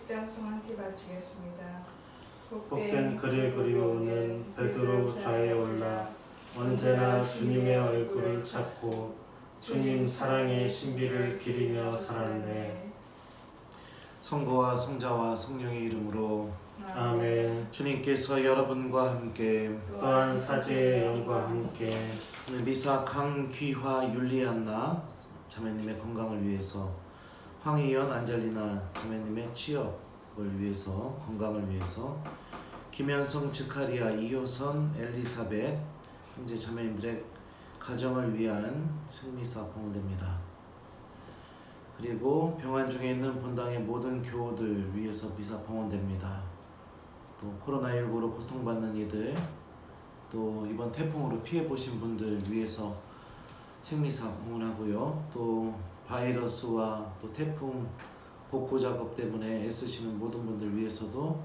입당성 함께 바치겠습니다. 복된 그레고리오는 베드로 좌에 올라 언제나 주님의 얼굴을 찾고 주님 사랑의 신비를 기리며 살았네. 성부와 성자와 성령의 이름으로 아멘. 주님께서 여러분과 함께 또한 사제의 영과 함께 오늘 미사 강귀화 율리안나 자매님의 건강을 위해서, 황희연 안젤리나 자매님의 취업을 위해서, 건강을 위해서, 김현성 즈카리아 이효선 엘리사벳 형제 자매님들의 가정을 위한 생미사 봉헌됩니다. 그리고 병환 중에 있는 본당의 모든 교우들 위해서 미사 봉헌됩니다. 또 코로나19로 고통받는 이들, 또 이번 태풍으로 피해보신 분들 위해서 생미사 봉헌하고요. 또 바이러스와 또 태풍 복구 작업 때문에 애쓰시는 모든 분들 위해서도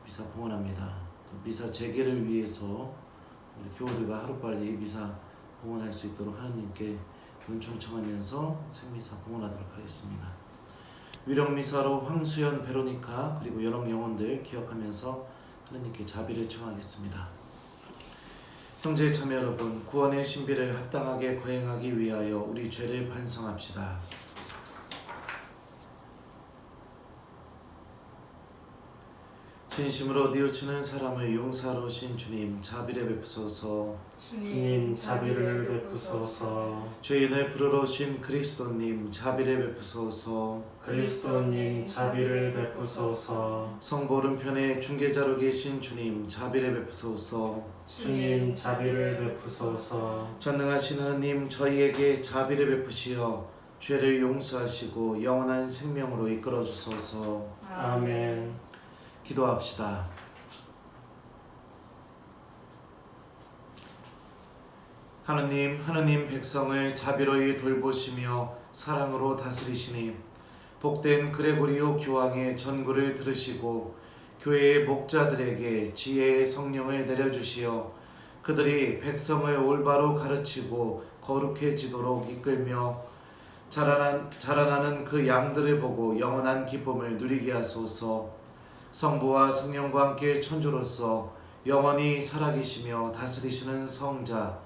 미사 봉헌합니다. 또 미사 재개를 위해서 우리 교우들과 하루빨리 미사 봉헌할 수 있도록 하느님께 은총 청하면서 생미사 봉헌하도록 하겠습니다. 위령미사로 황수연, 베로니카 그리고 여러 영혼들 기억하면서 하느님께 자비를 청하겠습니다. 형제 자매 여러분, 구원의 신비를 합당하게 거행하기 위하여 우리 죄를 반성합시다. 진심으로 뉘우치는 사람을 용사로우신 주님, 자비를 베푸소서. 주님 자비를 베푸소서. 죄인을 부르러 오신 그리스도님, 자비를 베푸소서. 그리스도님 자비를 베푸소서. 성부 오른편에 중개자로 계신 주님, 자비를 베푸소서. 주님 자비를 베푸소서. 전능하신 하나님, 저희에게 자비를 베푸시어 죄를 용서하시고 영원한 생명으로 이끌어 주소서. 아멘. 기도합시다. 하느님 백성을 자비로이 돌보시며 사랑으로 다스리시니 복된 그레고리오 교황의 전구를 들으시고 교회의 목자들에게 지혜의 성령을 내려주시어 그들이 백성을 올바로 가르치고 거룩해지도록 이끌며 자라나는 그 양들을 보고 영원한 기쁨을 누리게 하소서. 성부와 성령과 함께 천주로서 영원히 살아계시며 다스리시는 성자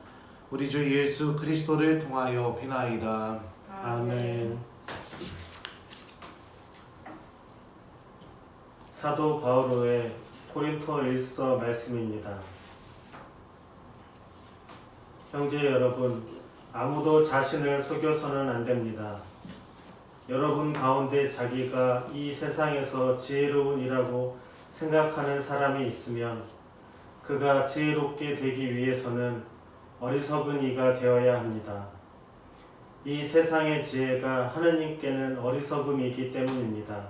우리 주 예수 그리스도를 통하여 비나이다. 아멘. 사도 바오로의 고린토 1서 말씀입니다. 형제 여러분, 아무도 자신을 속여서는 안 됩니다. 여러분 가운데 자기가 이 세상에서 지혜로운이라고 생각하는 사람이 있으면 그가 지혜롭게 되기 위해서는 어리석은 이가 되어야 합니다. 이 세상의 지혜가 하느님께는 어리석음이기 때문입니다.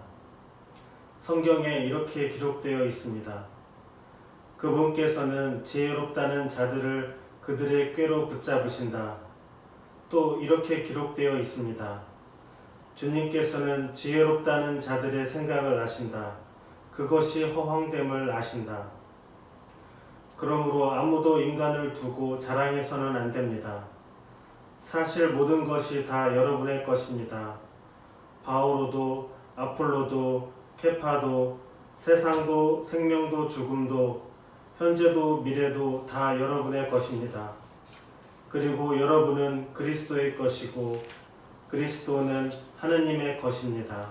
성경에 이렇게 기록되어 있습니다. 그분께서는 지혜롭다는 자들을 그들의 꾀로 붙잡으신다. 또 이렇게 기록되어 있습니다. 주님께서는 지혜롭다는 자들의 생각을 아신다. 그것이 허황됨을 아신다. 그러므로 아무도 인간을 두고 자랑해서는 안 됩니다. 사실 모든 것이 다 여러분의 것입니다. 바오로도, 아폴로도, 케파도, 세상도, 생명도, 죽음도, 현재도, 미래도 다 여러분의 것입니다. 그리고 여러분은 그리스도의 것이고 그리스도는 하느님의 것입니다.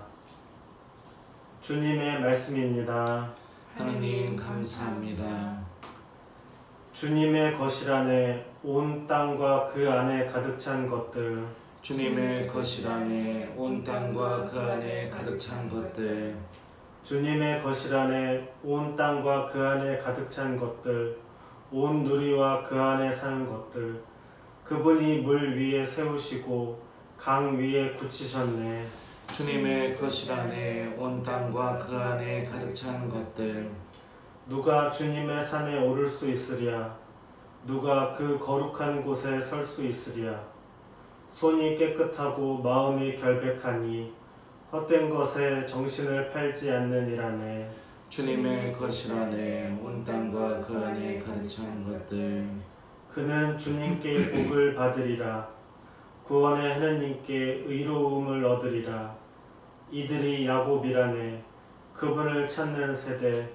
주님의 말씀입니다. 하느님 감사합니다. 주님의 거실안에 온 땅과 그 안에 가득 찬 것들. 주님의 거실 안에 온 땅과 그 안에 가득 찬 것들. 주님의 거실 안에 온 땅과 그 안에 가득 찬 것들. 온 누리와 그 안에 사는 것들. 그분이 물 위에 세우시고 강 위에 굳히셨네. 주님의 거실 안에 온 땅과 그 안에 가득 찬 것들. 누가 주님의 산에 오를 수 있으랴? 누가 그 거룩한 곳에 설 수 있으랴? 손이 깨끗하고 마음이 결백하니 헛된 것에 정신을 팔지 않느니라네. 주님의 거실 안에 온 땅과 그 안에 가득 찬 것들. 그는 주님께 복을 받으리라. 구원의 하느님께 의로움을 얻으리라. 이들이 야곱이라네. 그분을 찾는 세대,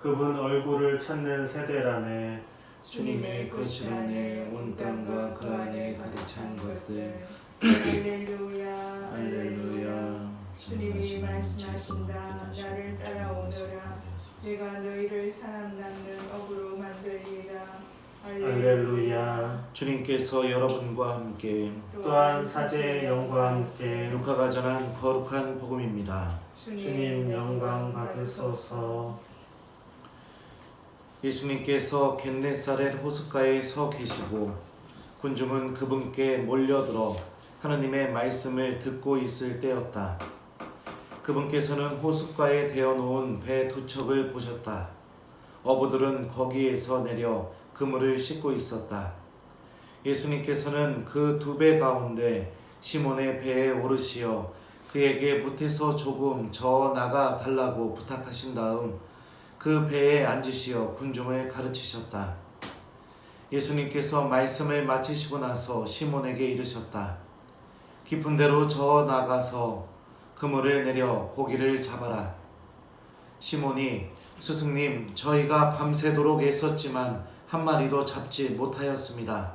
그분 얼굴을 찾는 세대라네. 주님의 거실 안에 온 땅과 그 안에 가득 찬 것들. 할렐루야 할렐루야. 주님이 말씀하신다. 나를 따라오너라. 내가 너희를 사람 낳는 업으로 만들리라. 할렐루야. 주님께서 여러분과 함께 또한 사제의 영과 함께 루카가 전한 거룩한 복음입니다. 주님 영광 받으소서. 예수님께서 겟네사렛 호숫가에 서 계시고 군중은 그분께 몰려들어 하느님의 말씀을 듣고 있을 때였다. 그분께서는 호숫가에 대어놓은 배 두 척을 보셨다. 어부들은 거기에서 내려 그물을 씻고 있었다. 예수님께서는 그 두 배 가운데 시몬의 배에 오르시어 그에게 못에서 조금 저 나가 달라고 부탁하신 다음 그 배에 앉으시어 군중을 가르치셨다. 예수님께서 말씀을 마치시고 나서 시몬에게 이르셨다. 깊은 데로 저 나가서 그물을 내려 고기를 잡아라. 시몬이 스승님, 저희가 밤새도록 애썼지만 한 마리도 잡지 못하였습니다.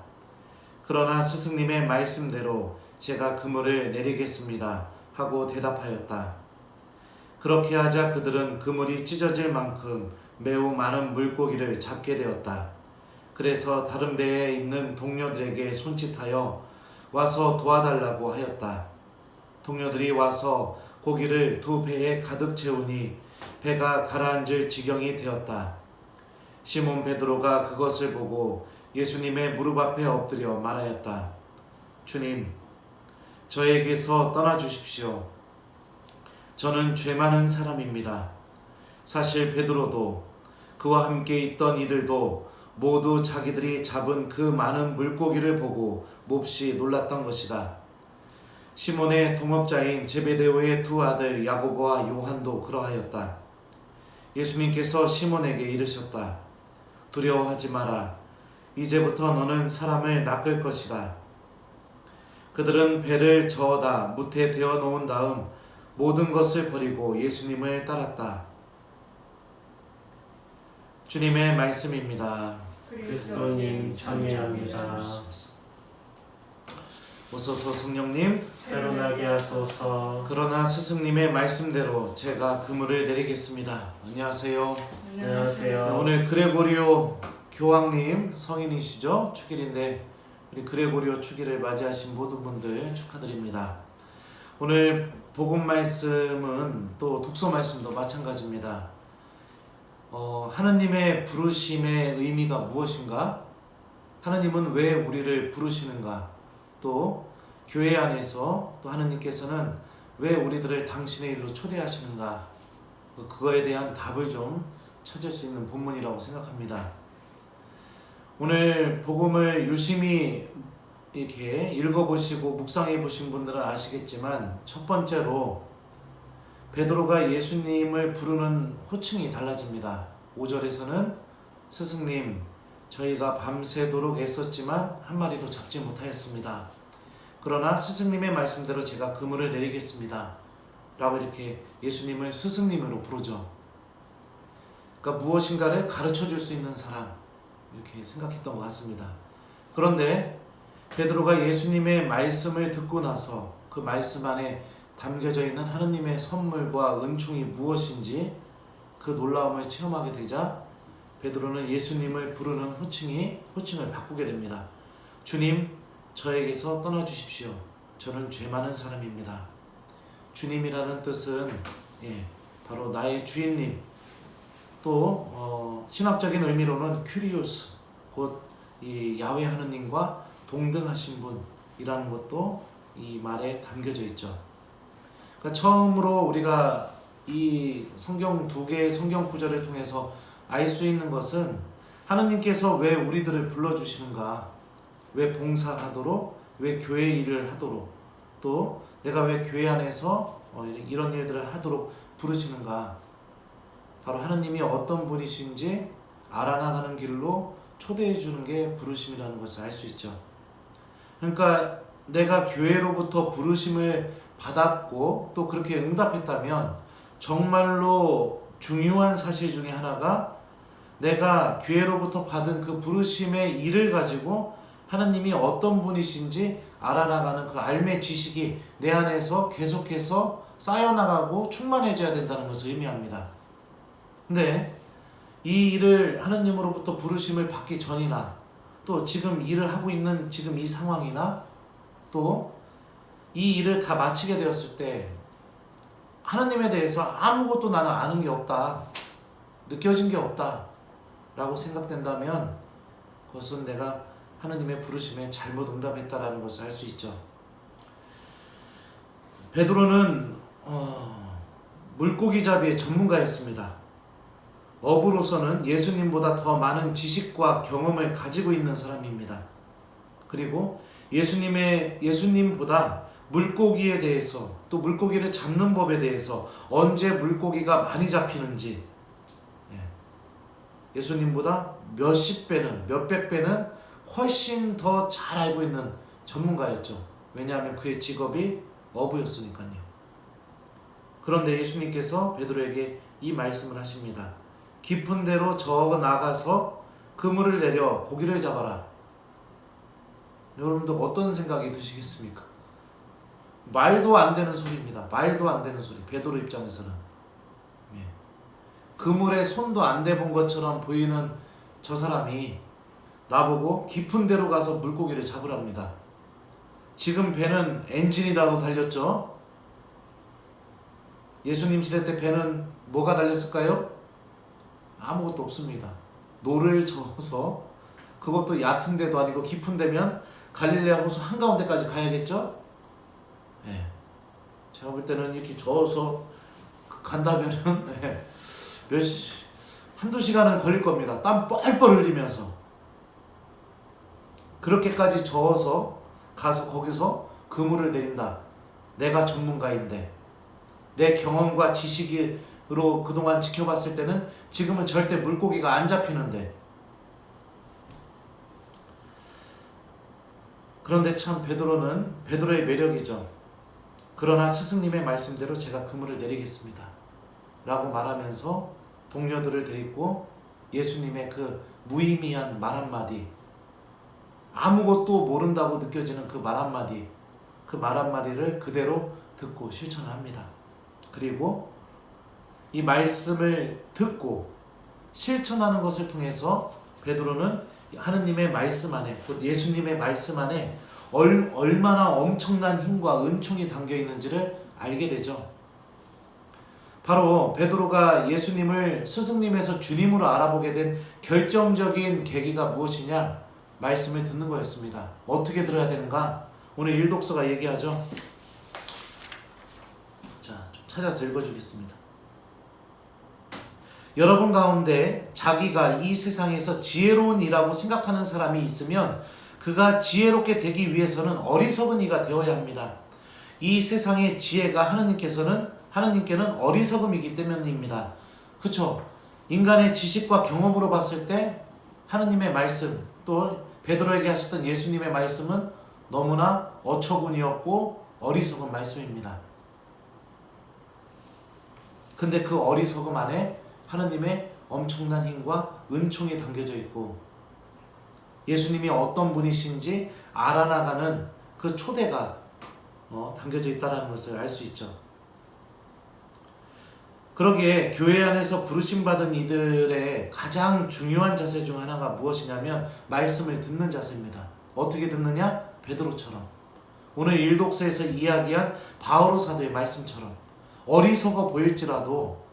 그러나 스승님의 말씀대로 제가 그물을 내리겠습니다 하고 대답하였다. 그렇게 하자 그들은 그물이 찢어질 만큼 매우 많은 물고기를 잡게 되었다. 그래서 다른 배에 있는 동료들에게 손짓하여 와서 도와달라고 하였다. 동료들이 와서 고기를 두 배에 가득 채우니 배가 가라앉을 지경이 되었다. 시몬 베드로가 그것을 보고 예수님의 무릎 앞에 엎드려 말하였다. 주님, 저에게서 떠나 주십시오. 저는 죄 많은 사람입니다. 사실 베드로도 그와 함께 있던 이들도 모두 자기들이 잡은 그 많은 물고기를 보고 몹시 놀랐던 것이다. 시몬의 동업자인 제베데오의 두 아들 야고보와 요한도 그러하였다. 예수님께서 시몬에게 이르셨다. 두려워하지 마라. 이제부터 너는 사람을 낚을 것이다. 그들은 배를 저어다 무태 대어 놓은 다음 모든 것을 버리고 예수님을 따랐다. 주님의 말씀입니다. 그리스도님 찬미합니다. 오소서 성령님, 새로나게 하소서. 그러나 스승님의 말씀대로 제가 그물을 내리겠습니다. 안녕하세요. 안녕하세요. 오늘 그레고리오 교황님 성인이시죠? 축일인데 우리 그레고리오 축일을 맞이하신 모든 분들 축하드립니다. 오늘 복음 말씀은 또 독서 말씀도 마찬가지입니다. 하느님의 부르심의 의미가 무엇인가? 하느님은 왜 우리를 부르시는가? 또 교회 안에서 또 하느님께서는 왜 우리들을 당신의 일로 초대하시는가? 그거에 대한 답을 좀 찾을 수 있는 본문이라고 생각합니다. 오늘 복음을 유심히 이렇게 읽어보시고 묵상해 보신 분들은 아시겠지만 첫 번째로 베드로가 예수님을 부르는 호칭이 달라집니다. 5절에서는 스승님, 저희가 밤새도록 애썼지만 한 마리도 잡지 못하였습니다. 그러나 스승님의 말씀대로 제가 그물을 내리겠습니다. 라고 이렇게 예수님을 스승님으로 부르죠. 그러니까 무엇인가를 가르쳐 줄 수 있는 사람, 이렇게 생각했던 것 같습니다. 그런데 베드로가 예수님의 말씀을 듣고 나서 그 말씀 안에 담겨져 있는 하느님의 선물과 은총이 무엇인지 그 놀라움을 체험하게 되자 베드로는 예수님을 부르는 호칭을 바꾸게 됩니다. 주님, 저에게서 떠나 주십시오. 저는 죄 많은 사람입니다. 주님이라는 뜻은 바로 나의 주인님, 또 신학적인 의미로는 큐리오스, 곧 이 야훼 하느님과 동등하신 분이라는 것도 이 말에 담겨져 있죠. 그러니까 처음으로 우리가 이 성경 두 개의 성경 구절을 통해서 알 수 있는 것은 하느님께서 왜 우리들을 불러주시는가, 왜 봉사하도록, 왜 교회 일을 하도록, 또 내가 왜 교회 안에서 이런 일들을 하도록 부르시는가, 바로 하느님이 어떤 분이신지 알아나가는 길로 초대해 주는 게 부르심이라는 것을 알 수 있죠. 그러니까 내가 교회로부터 부르심을 받았고 또 그렇게 응답했다면 정말로 중요한 사실 중에 하나가 내가 교회로부터 받은 그 부르심의 일을 가지고 하나님이 어떤 분이신지 알아나가는 그 알매 지식이 내 안에서 계속해서 쌓여나가고 충만해져야 된다는 것을 의미합니다. 근데 이 일을 하나님으로부터 부르심을 받기 전이나 또 지금 일을 하고 있는 지금 이 상황이나 또 이 일을 다 마치게 되었을 때 하나님에 대해서 아무것도 나는 아는 게 없다, 느껴진 게 없다 라고 생각된다면 그것은 내가 하나님의 부르심에 잘못 응답했다라는 것을 알 수 있죠. 베드로는 물고기 잡이의 전문가였습니다. 어부로서는 예수님보다 더 많은 지식과 경험을 가지고 있는 사람입니다. 그리고 예수님보다 물고기에 대해서 또 물고기를 잡는 법에 대해서 언제 물고기가 많이 잡히는지 예수님보다 몇십 배는 몇백 배는 훨씬 더 잘 알고 있는 전문가였죠. 왜냐하면 그의 직업이 어부였으니까요. 그런데 예수님께서 베드로에게 이 말씀을 하십니다. 깊은 데로 저 나가서 그물을 내려 고기를 잡아라. 여러분들 어떤 생각이 드시겠습니까? 말도 안 되는 소리입니다. 말도 안 되는 소리. 베드로 입장에서는 그물에 손도 안 대본 것처럼 보이는 저 사람이 나보고 깊은 데로 가서 물고기를 잡으랍니다. 지금 배는 엔진이라도 달렸죠? 예수님 시대 때 배는 뭐가 달렸을까요? 아무것도 없습니다. 노를 저어서, 그것도 얕은 데도 아니고 깊은 데면 갈릴레아 호수 한가운데까지 가야겠죠? 제가 볼 때는 이렇게 저어서 간다면은 한두 시간은 걸릴 겁니다. 땀 뻘뻘 흘리면서 그렇게까지 저어서 가서 거기서 그물을 내린다. 내가 전문가인데 내 경험과 지식으로 그동안 지켜봤을 때는 지금은 절대 물고기가 안 잡히는데, 그런데 참 베드로의 매력이죠. 그러나 스승님의 말씀대로 제가 그물을 내리겠습니다 라고 말하면서 동료들을 데리고 예수님의 그 무의미한 말 한마디, 아무것도 모른다고 느껴지는 그 말 한마디를 그대로 듣고 실천을 합니다. 그리고 이 말씀을 듣고 실천하는 것을 통해서 베드로는 하느님의 말씀 안에, 곧 예수님의 말씀 안에 얼마나 엄청난 힘과 은총이 담겨 있는지를 알게 되죠. 바로 베드로가 예수님을 스승님에서 주님으로 알아보게 된 결정적인 계기가 무엇이냐? 말씀을 듣는 거였습니다. 어떻게 들어야 되는가? 오늘 일독서가 얘기하죠. 자, 좀 찾아서 읽어주겠습니다. 여러분 가운데 자기가 이 세상에서 지혜로운 이라고 생각하는 사람이 있으면 그가 지혜롭게 되기 위해서는 어리석은 이가 되어야 합니다. 이 세상의 지혜가 하느님께는 어리석음이기 때문입니다. 그렇죠? 인간의 지식과 경험으로 봤을 때 하느님의 말씀, 또 베드로에게 하셨던 예수님의 말씀은 너무나 어처구니없고 어리석은 말씀입니다. 근데 그 어리석음 안에 하느님의 엄청난 힘과 은총이 담겨져 있고 예수님이 어떤 분이신지 알아나가는 그 초대가 담겨져 있다는 것을 알 수 있죠. 그러기에 교회 안에서 부르심받은 이들의 가장 중요한 자세 중 하나가 무엇이냐면 말씀을 듣는 자세입니다. 어떻게 듣느냐? 베드로처럼, 오늘 일독서에서 이야기한 바오로 사도의 말씀처럼 어리석어 보일지라도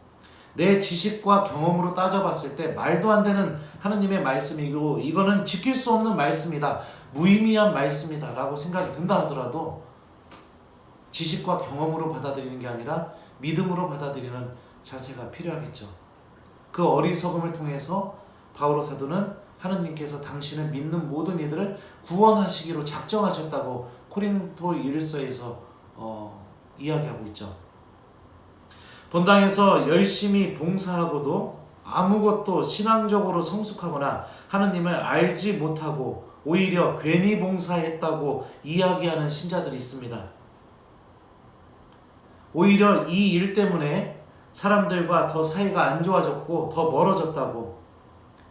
내 지식과 경험으로 따져봤을 때 말도 안 되는 하느님의 말씀이고 이거는 지킬 수 없는 말씀이다, 무의미한 말씀이다 라고 생각이 든다 하더라도 지식과 경험으로 받아들이는 게 아니라 믿음으로 받아들이는 자세가 필요하겠죠. 그 어리석음을 통해서 바오로 사도는 하느님께서 당신을 믿는 모든 이들을 구원하시기로 작정하셨다고 코린토 1서에서 이야기하고 있죠. 본당에서 열심히 봉사하고도 아무것도 신앙적으로 성숙하거나 하느님을 알지 못하고 오히려 괜히 봉사했다고 이야기하는 신자들이 있습니다. 오히려 이 일 때문에 사람들과 더 사이가 안 좋아졌고 더 멀어졌다고,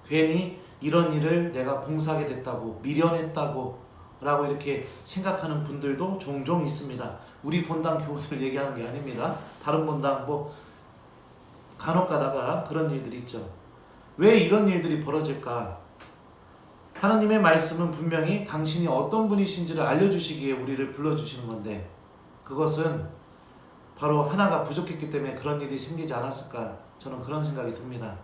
괜히 이런 일을 내가 봉사하게 됐다고, 미련했다고 라고 이렇게 생각하는 분들도 종종 있습니다. 우리 본당 교우들 얘기하는 게 아닙니다. 다른 본당 간혹 가다가 그런 일들이 있죠. 왜 이런 일들이 벌어질까? 하나님의 말씀은 분명히 당신이 어떤 분이신지를 알려주시기에 우리를 불러주시는 건데, 그것은 바로 하나가 부족했기 때문에 그런 일이 생기지 않았을까, 저는 그런 생각이 듭니다.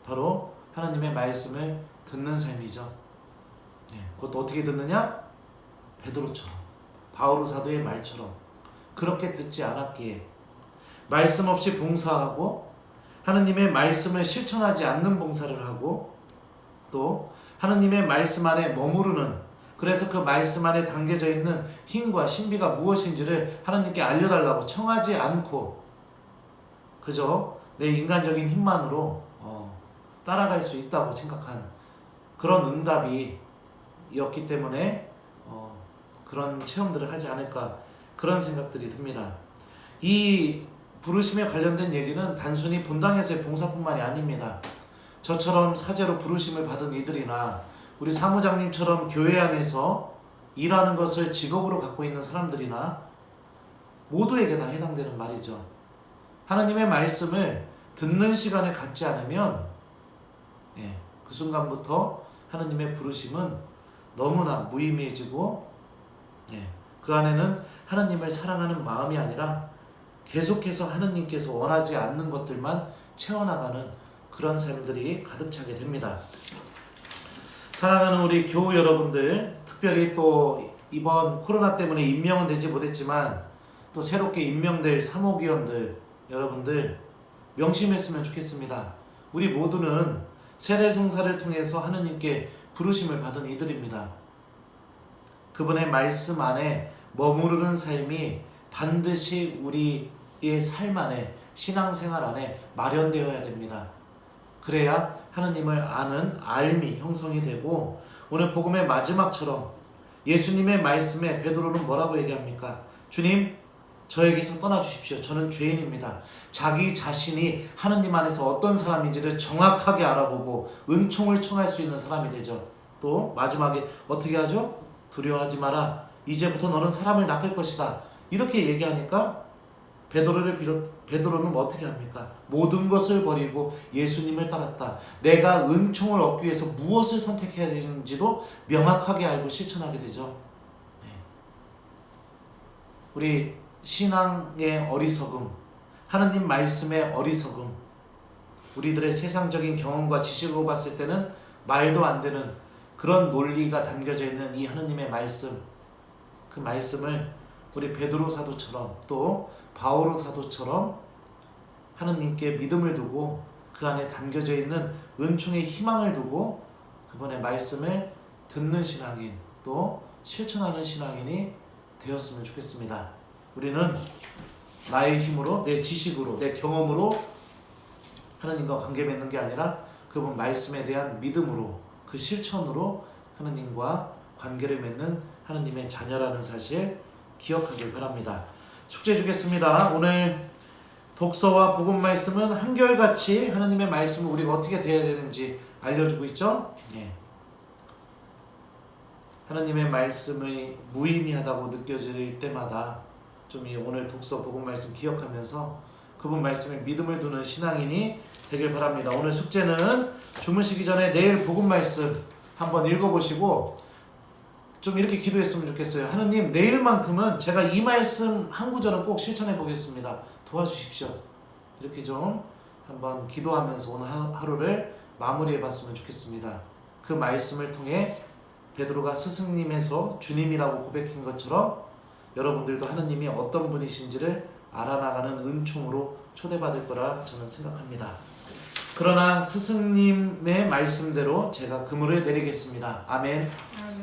바로 하나님의 말씀을 듣는 삶이죠. 그것도 어떻게 듣느냐? 베드로처럼, 바오로 사도의 말처럼 그렇게 듣지 않았기에, 말씀 없이 봉사하고 하나님의 말씀을 실천하지 않는 봉사를 하고, 또 하나님의 말씀 안에 머무르는, 그래서 그 말씀 안에 담겨져 있는 힘과 신비가 무엇인지를 하나님께 알려달라고 청하지 않고 그저 내 인간적인 힘만으로 따라갈 수 있다고 생각한 그런 응답이었기 때문에 그런 체험들을 하지 않을까, 그런 생각들이 듭니다. 이 부르심에 관련된 얘기는 단순히 본당에서의 봉사뿐만이 아닙니다. 저처럼 사제로 부르심을 받은 이들이나 우리 사무장님처럼 교회 안에서 일하는 것을 직업으로 갖고 있는 사람들이나 모두에게 다 해당되는 말이죠. 하나님의 말씀을 듣는 시간을 갖지 않으면 그 순간부터 하나님의 부르심은 너무나 무의미해지고, 그 안에는 하나님을 사랑하는 마음이 아니라 계속해서 하나님께서 원하지 않는 것들만 채워나가는 그런 삶들이 가득 차게 됩니다. 사랑하는 우리 교우 여러분들, 특별히 또 이번 코로나 때문에 임명은 되지 못했지만 또 새롭게 임명될 사목위원들 여러분들 명심했으면 좋겠습니다. 우리 모두는 세례송사를 통해서 하느님께 부르심을 받은 이들입니다. 그분의 말씀 안에 머무르는 삶이 반드시 우리의 삶 안에, 신앙생활 안에 마련되어야 됩니다. 그래야 하느님을 아는 알미 형성이 되고, 오늘 복음의 마지막처럼 예수님의 말씀에 베드로는 뭐라고 얘기합니까? 주님, 저에게서 떠나주십시오. 저는 죄인입니다. 자기 자신이 하느님 안에서 어떤 사람인지를 정확하게 알아보고 은총을 청할 수 있는 사람이 되죠. 또 마지막에 어떻게 하죠? 두려워하지 마라. 이제부터 너는 사람을 낚을 것이다. 이렇게 얘기하니까 베드로는 어떻게 합니까? 모든 것을 버리고 예수님을 따랐다. 내가 은총을 얻기 위해서 무엇을 선택해야 되는지도 명확하게 알고 실천하게 되죠. 우리 신앙의 어리석음, 하나님 말씀의 어리석음, 우리들의 세상적인 경험과 지식으로 봤을 때는 말도 안 되는 그런 논리가 담겨져 있는 이 하나님의 말씀, 그 말씀을 우리 베드로 사도처럼 또 바오로 사도처럼 하나님께 믿음을 두고 그 안에 담겨져 있는 은총의 희망을 두고 그분의 말씀을 듣는 신앙인, 또 실천하는 신앙인이 되었으면 좋겠습니다. 우리는 나의 힘으로, 내 지식으로, 내 경험으로 하나님과 관계 맺는 게 아니라 그분 말씀에 대한 믿음으로, 그 실천으로 하나님과 관계를 맺는 하나님의 자녀라는 사실 기억하길 바랍니다. 숙제 주겠습니다. 오늘 독서와 복음 말씀은 한결같이 하나님의 말씀을 우리가 어떻게 대해야 되는지 알려주고 있죠. 하나님의 말씀이 무의미하다고 느껴질 때마다 좀 오늘 독서 복음 말씀 기억하면서 그분 말씀에 믿음을 두는 신앙인이 되길 바랍니다. 오늘 숙제는 주무시기 전에 내일 복음 말씀 한번 읽어보시고 좀 이렇게 기도했으면 좋겠어요. 하느님, 내일만큼은 제가 이 말씀 한 구절은 꼭 실천해 보겠습니다. 도와주십시오. 이렇게 좀 한번 기도하면서 오늘 하루를 마무리해 봤으면 좋겠습니다. 그 말씀을 통해 베드로가 스승님에서 주님이라고 고백한 것처럼 여러분들도 하느님이 어떤 분이신지를 알아나가는 은총으로 초대받을 거라 저는 생각합니다. 그러나 스승님의 말씀대로 제가 그물을 내리겠습니다. 아멘. 아멘.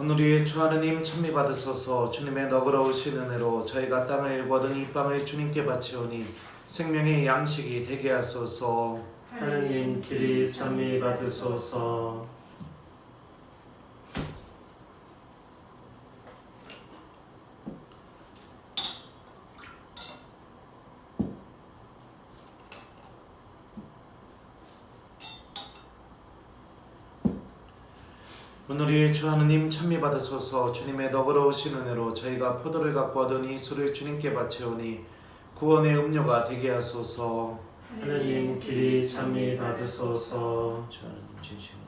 오늘 우리의 주 하느님 찬미 받으소서. 주님의 너그러우신 은혜로 저희가 땅을 거둔 이 빵을 주님께 바치오니 생명의 양식이 되게 하소서. 하느님 길이 찬미 받으소서. 오늘 우리의 주 하느님 찬미 받으소서. 주님의 너그러우신 은혜로 저희가 포도를 갖고 얻으니 술을 주님께 바치오니 구원의 음료가 되게 하소서. 하느님 길이 찬미 받으소서. 주 하느님 진심으로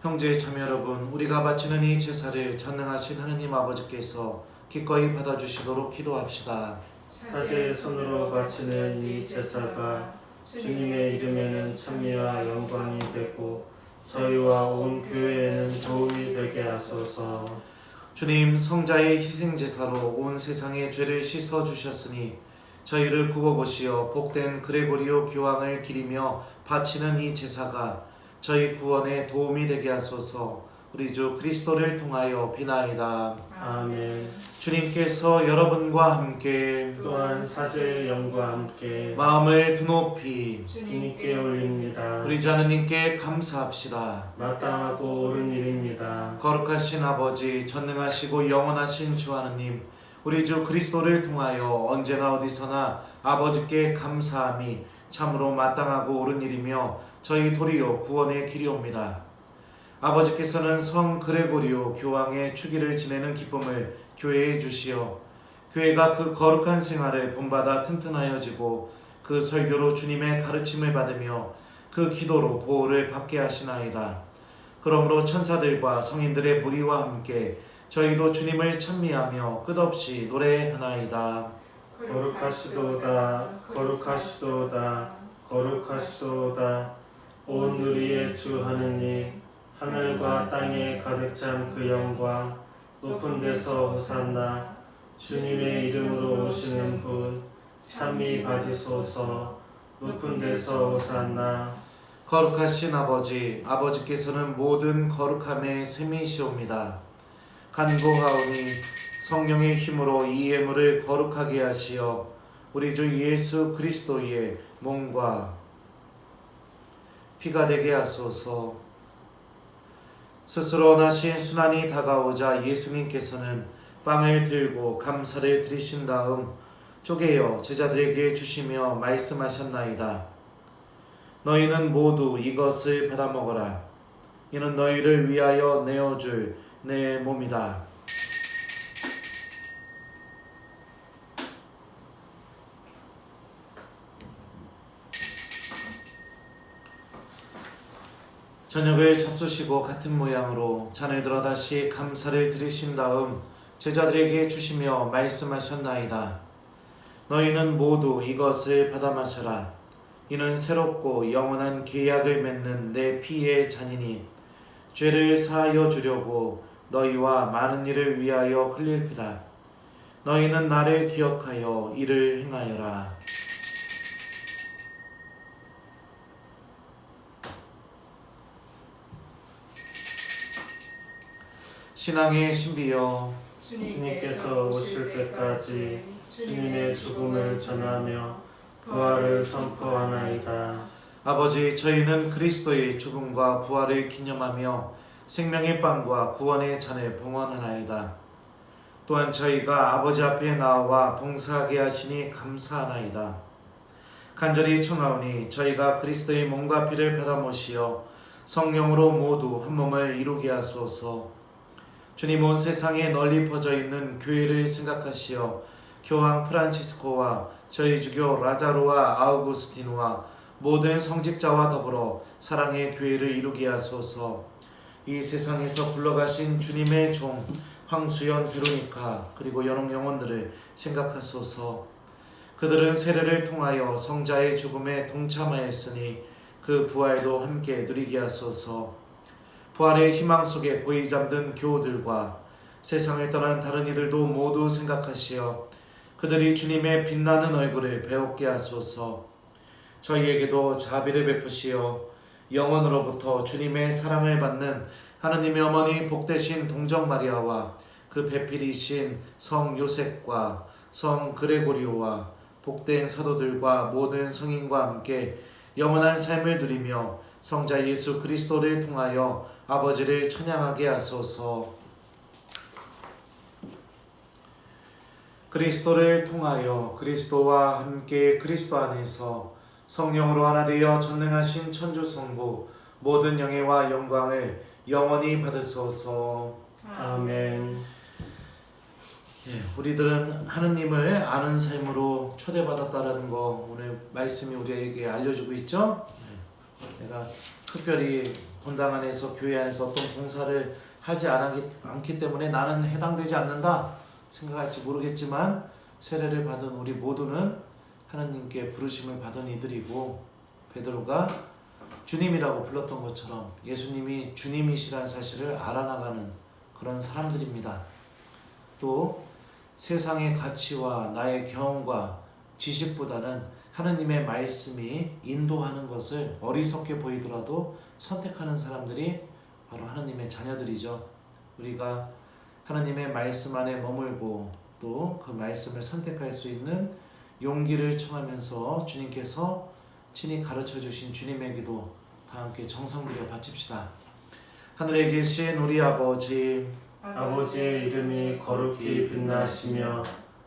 형제 자매 여러분, 우리가 바치는 이 제사를 전능하신 하느님 아버지께서 기꺼이 받아주시도록 기도합시다. 사제의 손으로 바치는 이 제사가 주님의 이름에는 찬미와 영광이 되고 저희와 온 교회에는 도움이 되게 하소서. 주님, 성자의 희생제사로 온 세상의 죄를 씻어주셨으니 저희를 구워보시어 복된 그레고리오 교황을 기리며 바치는 이 제사가 저희 구원에 도움이 되게 하소서. 우리 주 그리스도를 통하여 비나이다. 아멘. 주님께서 여러분과 함께 또한 사제의 영과 함께 마음을 드높이 주님께 올립니다. 우리 주 하느님께 감사합시다. 마땅하고 옳은 일입니다. 거룩하신 아버지, 전능하시고 영원하신 주 하느님, 우리 주 그리스도를 통하여 언제나 어디서나 아버지께 감사함이 참으로 마땅하고 옳은 일이며 저희 도리어 구원의 길이옵니다. 아버지께서는 성 그레고리오 교황의 축일을 지내는 기쁨을 교회에 주시어 교회가 그 거룩한 생활을 본받아 튼튼하여지고 그 설교로 주님의 가르침을 받으며 그 기도로 보호를 받게 하시나이다. 그러므로 천사들과 성인들의 무리와 함께 저희도 주님을 찬미하며 끝없이 노래하나이다. 거룩하시도다, 거룩하시도다, 거룩하시도다. 온 우리의 주 하느님, 하늘과 땅에 가득 찬 그 영광, 높은 데서 호산나. 주님의 이름으로 오시는 분, 찬미 받으소서. 높은 데서 호산나. 거룩하신 아버지, 아버지께서는 모든 거룩함의 셈이시옵니다. 간구하오니 성령의 힘으로 이 예물을 거룩하게 하시어 우리 주 예수 그리스도의 몸과 피가 되게 하소서. 스스로 나신 순환이 다가오자 예수님께서는 빵을 들고 감사를 드리신 다음 쪼개어 제자들에게 주시며 말씀하셨나이다. 너희는 모두 이것을 받아 먹어라. 이는 너희를 위하여 내어줄 내 몸이다. 저녁을 잡수시고 같은 모양으로 잔을 들어 다시 감사를 드리신 다음 제자들에게 주시며 말씀하셨나이다. 너희는 모두 이것을 받아 마셔라. 이는 새롭고 영원한 계약을 맺는 내 피의 잔이니 죄를 사하여 주려고 너희와 많은 일을 위하여 흘릴 피다. 너희는 나를 기억하여 이를 행하여라. 신앙의 신비여, 주님께서 오실 때까지 주님의 죽음을 전하며 부활을 선포하나이다. 아버지, 저희는 그리스도의 죽음과 부활을 기념하며 생명의 빵과 구원의 잔을 봉헌하나이다. 또한 저희가 아버지 앞에 나와 봉사하게 하시니 감사하나이다. 간절히 청하오니 저희가 그리스도의 몸과 피를 받아 모시어 성령으로 모두 한 몸을 이루게 하소서. 주님, 온 세상에 널리 퍼져 있는 교회를 생각하시어 교황 프란치스코와 저희 주교 라자로와 아우구스티누와 모든 성직자와 더불어 사랑의 교회를 이루게 하소서. 이 세상에서 굴러가신 주님의 종 황수연, 베로니카 그리고 여러 영혼들을 생각하소서. 그들은 세례를 통하여 성자의 죽음에 동참하였으니 그 부활도 함께 누리게 하소서. 부활의 희망 속에 고이 잠든 교우들과 세상을 떠난 다른 이들도 모두 생각하시어 그들이 주님의 빛나는 얼굴을 배웁게 하소서. 저희에게도 자비를 베푸시어 영원으로부터 주님의 사랑을 받는 하느님의 어머니 복되신 동정 마리아와 그 배필이신 성 요셉과 성 그레고리오와 복된 사도들과 모든 성인과 함께 영원한 삶을 누리며 성자 예수 그리스도를 통하여 아버지를 찬양하게 하소서. 그리스도를 통하여 그리스도와 함께 그리스도 안에서 성령으로 하나 되어 전능하신 천주성부 모든 영예와 영광을 영원히 받으소서. 아멘. 우리들은 하느님을 아는 삶으로 초대받았다라는 거 오늘 말씀이 우리에게 알려주고 있죠. 내가 특별히 본당 안에서 교회 안에서 어떤 봉사를 하지 않기 때문에 나는 해당되지 않는다 생각할지 모르겠지만 세례를 받은 우리 모두는 하느님께 부르심을 받은 이들이고 베드로가 주님이라고 불렀던 것처럼 예수님이 주님이시라는 사실을 알아나가는 그런 사람들입니다. 또 세상의 가치와 나의 경험과 지식보다는 하느님의 말씀이 인도하는 것을 어리석게 보이더라도 선택하는 사람들이 바로 하느님의 자녀들이죠. 우리가 하느님의 말씀 안에 머물고 또 그 말씀을 선택할 수 있는 용기를 청하면서 주님께서 친히 가르쳐 주신 주님의 기도 다 함께 정성 들여 바칩시다. 하늘에 계신 우리 아버지, 아버지의 이름이 거룩히 빛나시며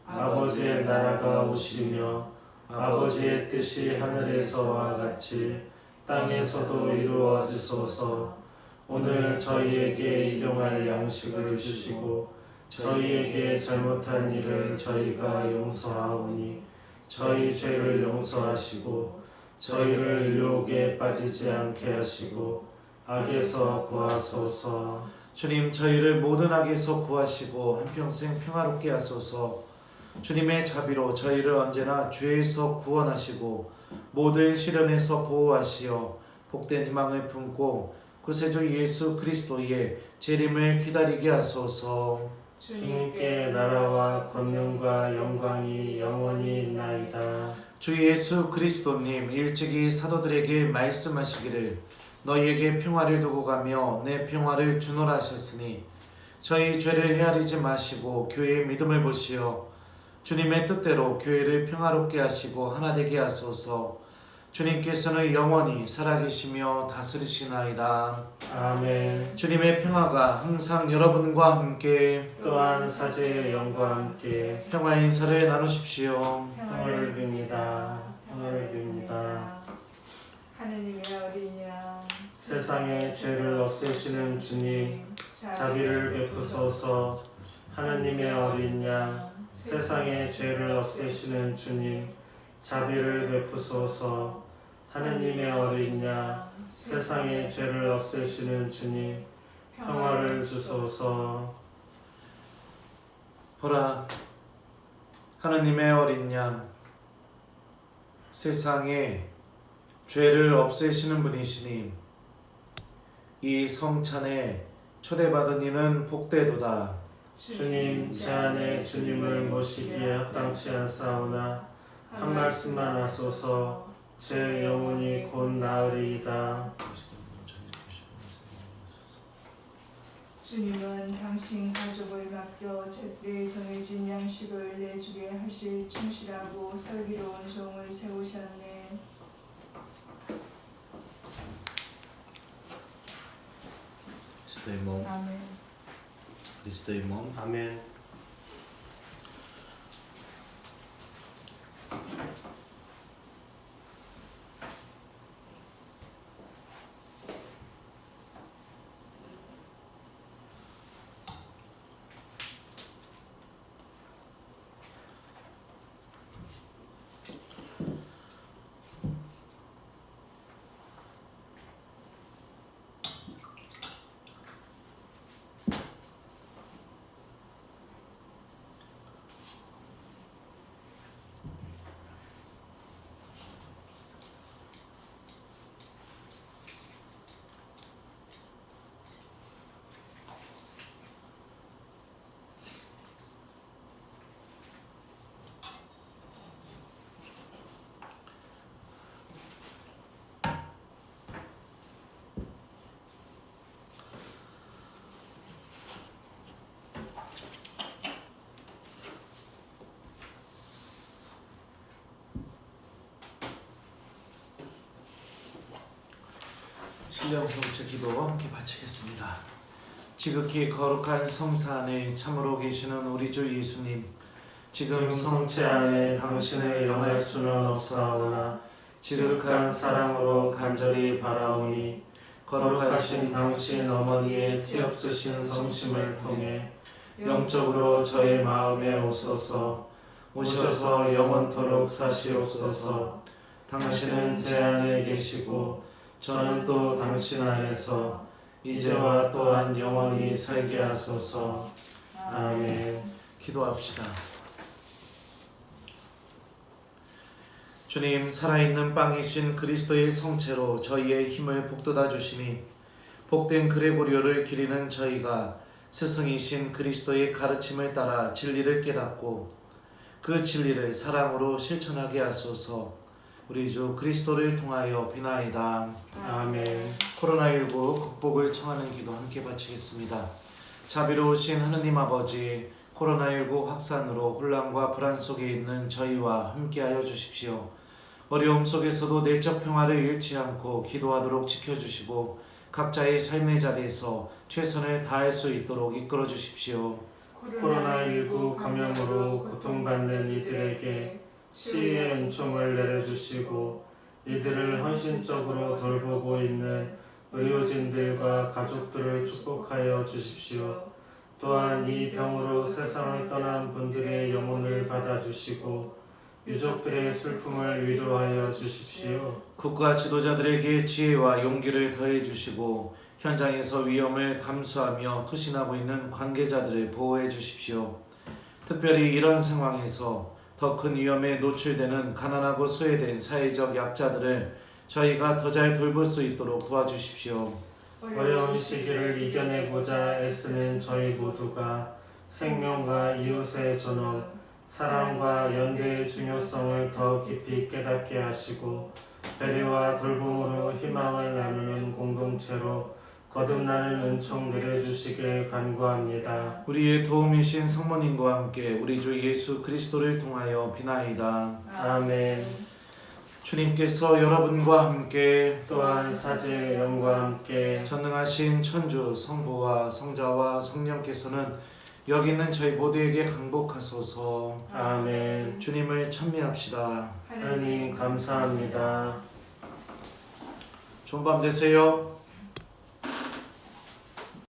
아버지의 나라가 오시며 아버지의 뜻이 하늘에서와 같이 땅에서도 이루어지소서. 오늘 저희에게 일용할 양식을 주시고 저희에게 잘못한 일을 저희가 용서하오니 저희 죄를 용서하시고 저희를 유혹에 빠지지 않게 하시고 악에서 구하소서. 주님 저희를 모든 악에서 구하시고 한평생 평화롭게 하소서. 주님의 자비로 저희를 언제나 죄에서 구원하시고 모든 시련에서 보호하시어 복된 희망을 품고 구세주 예수 그리스도의 재림을 기다리게 하소서. 주님께 나라와 권능과 영광이 영원히 있나이다. 주 예수 그리스도님 일찍이 사도들에게 말씀하시기를 너희에게 평화를 두고 가며 내 평화를 주노라 하셨으니 저희 죄를 헤아리지 마시고 교회의 믿음을 보시어 주님의 뜻대로 교회를 평화롭게 하시고 하나 되게 하소서. 주님께서는 영원히 살아계시며 다스리시나이다. 아멘. 주님의 평화가 항상 여러분과 함께 또한 사제의 영과 함께 평화의 인사를 나누십시오. 평화를 빕니다. 평화를 빕니다. 하느님의 어린 양 세상의 죄를 없애시는 주님, 자비를 베푸소서. 하느님의 어린 양, 세상의 죄를 없애시는 주님, 자비를 베푸소서. 하느님의 어린 양, 세상의 죄를 없애시는 주님, 평화를 주소서. 보라, 하느님의 어린 양, 세상에 죄를 없애시는 분이시니 이 성찬에 초대받은 이는 복되도다. 주님, 제 안에 주님을 모시기에 합당치 않사오나 한 말씀만 하소서. 제 영혼이 곧 나으리이다. 주님은 당신 가족을 맡겨 제때 정해진 양식을 내주게 하실 충실하고 슬기로운 종을 세우셨네. 그리스도의 몸, 아멘. 그리스도의 몸. 아멘. 신령 성체 기도 함께 바치겠습니다. 지극히 거룩한 성사 안에 참으로 계시는 우리 주 예수님, 지금 성체 안에 당신을 영할 수는 없사오나 지극한 사랑으로 간절히 바라오니 거룩하신 당신 어머니의 티없으신 성심을 통해 영적으로 저의 마음에 오셔서 영원토록 사시옵소서. 당신은 제 안에 계시고 저는 또 당신 안에서 이제와 또한 영원히 살게 하소서. 아멘. 기도합시다. 주님, 살아있는 빵이신 그리스도의 성체로 저희의 힘을 북돋아 주시니 복된 그레고리오를 기리는 저희가 스승이신 그리스도의 가르침을 따라 진리를 깨닫고 그 진리를 사랑으로 실천하게 하소서. 우리 주 그리스도를 통하여 비나이다. 아멘. 코로나19 극복을 청하는 기도 함께 바치겠습니다. 자비로우신 하느님 아버지, 코로나19 확산으로 혼란과 불안 속에 있는 저희와 함께하여 주십시오. 어려움 속에서도 내적 평화를 잃지 않고 기도하도록 지켜주시고 각자의 삶의 자리에서 최선을 다할 수 있도록 이끌어 주십시오. 코로나19 감염으로 고통받는 이들에게 치유의 은총을 내려주시고 이들을 헌신적으로 돌보고 있는 의료진들과 가족들을 축복하여 주십시오. 또한 이 병으로 세상을 떠난 분들의 영혼을 받아주시고 유족들의 슬픔을 위로하여 주십시오. 국가 지도자들에게 지혜와 용기를 더해 주시고 현장에서 위험을 감수하며 투신하고 있는 관계자들을 보호해 주십시오. 특별히 이런 상황에서 더 큰 위험에 노출되는 가난하고 소외된 사회적 약자들을 저희가 더 잘 돌볼 수 있도록 도와주십시오. 어려운 시기를 이겨내고자 애쓰는 저희 모두가 생명과 이웃의 존엄, 사랑과 연대의 중요성을 더 깊이 깨닫게 하시고 배려와 돌봄으로 희망을 나누는 공동체로 거듭나는 은총 내려주시길 간구합니다. 우리의 도움이신 성모님과 함께 우리 주 예수 그리스도를 통하여 비나이다. 아멘. 주님께서 여러분과 함께 또한 사제의 영과 함께 전능하신 천주 성부와 성자와 성령께서는 여기 있는 저희 모두에게 강복하소서. 아멘. 주님을 찬미합시다. 하나님 감사합니다. 좋은 밤 되세요.